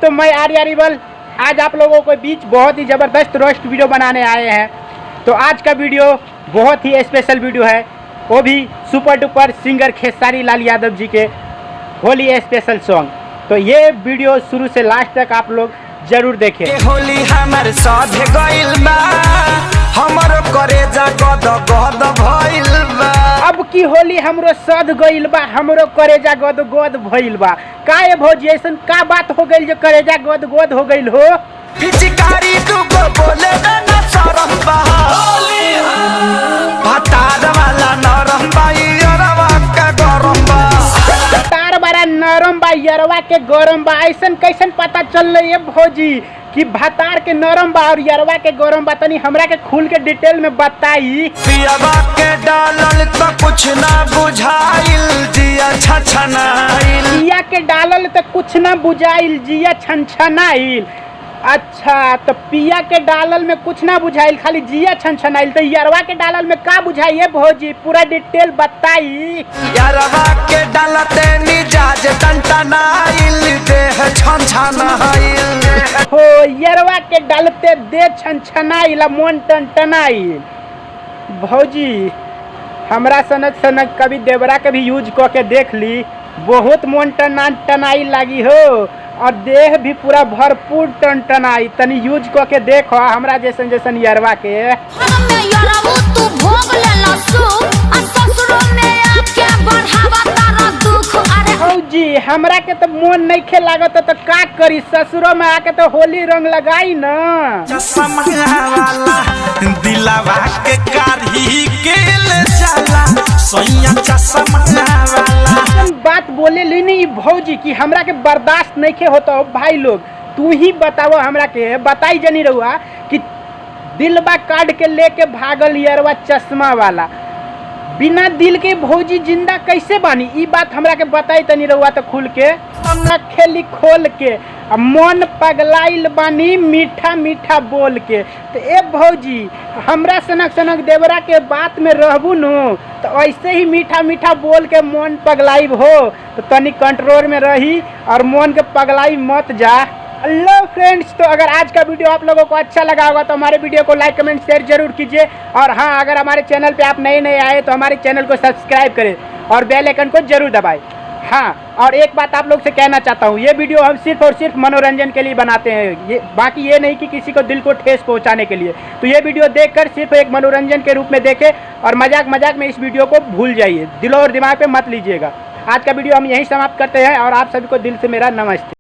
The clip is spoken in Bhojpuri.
तो मैं आर्यरिबल आज आप लोगों के बीच बहुत ही ज़बरदस्त रोस्ट वीडियो बनाने आए हैं। तो आज का वीडियो बहुत ही स्पेशल वीडियो है, वो भी super duper singer Khesari Lal Yadav ji के होली स्पेशल सॉन्ग। तो ये वीडियो शुरू से लास्ट तक आप लोग जरूर देखें। होली हमर साथ गइल बा, हमरो करेजा गद गद भइल बा। अब की होली हमरो सद गइल बा, हमरो करेजा गद गद भइल बा। काहे भौजी ऐसन का बात हो गइल जो करेजा गद गद हो गइल हो? पिचकारी तू को बोले ना शरम बा, भतार वाला नरम बा यरवा के गरम बा। भतार वाला नरम बा यरवा के गरम बा। ऐसन कैसन पता चल रही है भौजी कि भतार के नरम बा और यरवा के गरम बा? तनी हमरा के खुल के डिटेल में बताई। पियावा के डालल तो कुछ ना बुझाइल, जिया छछनाइल। जिया के डालल तो कुछ ना बुझाइल, जिया छनछनाइल। अच्छा, तो पिया के डालल में कुछ ना बुझाइल, खाली जिया छनछनाइल। तो यरवा के डालल में का बुझाई है भौजी? पूरा डिटेल बताई। यरवा के डालते मिजाज टनटनाइल, देह छनछनाइल। हो यरवा के डालते दे छनछनाइल, मन टनटनाइल। भौजी हमरा सनक सनक कभी देवरा के भी यूज क के देख ली, बहुत मन टनाइल लागी हो और देह भी पूरा भरपूर टनटनाई। तनी यूज क के देखो हमरा जैसन जैसन यरवा के। भौजी हमरा के तो मन नहीं खे लागत तो का करी, ससुरो में आके तो होली रंग लगाई न। चश्मा वाला दिलवा के कारी के ले जाला, सोया चश्मा वाला। बात बोले ली नहीं भौजी कि हमरा के बर्दाश्त नहीं खे होता। भाई लोग तू ही बताओ हमरा के, बताई जनी रहुआ कि दिलवा काट के लेके भागल यरवा चश्मा वाला, बिना दिल के भौजी जिंदा कैसे बानी? ई बात हमरा के बताई तनी रहुआ तो खुल के। हमरा खेली खोल के मन पगलाइल बानी मीठा मीठा बोल के। तो ए भौजी हमरा सनक सनक देवरा के बात में रहबू नु तो ऐसे ही मीठा मीठा बोल के मन पगलाइब हो, तो तनी कंट्रोल में रही और मन के पगलाई मत जा। हेलो फ्रेंड्स, तो अगर आज का वीडियो आप लोगों को अच्छा लगा होगा तो हमारे वीडियो को लाइक कमेंट शेयर जरूर कीजिए। और हाँ, अगर हमारे चैनल पे आप नए आए तो हमारे चैनल को सब्सक्राइब करें और बेल आइकन को जरूर दबाएं। हाँ, और एक बात आप लोग से कहना चाहता हूँ, ये वीडियो हम सिर्फ और सिर्फ मनोरंजन के लिए बनाते हैं, ये बाकी ये नहीं कि किसी को दिल को ठेस पहुँचाने के लिए। तो ये वीडियो देखकर सिर्फ एक मनोरंजन के रूप में देखें और मजाक में इस वीडियो को भूल जाइए, दिल और दिमाग पे मत लीजिएगा। आज का वीडियो हम यहीं समाप्त करते हैं और आप सभी को दिल से मेरा नमस्ते।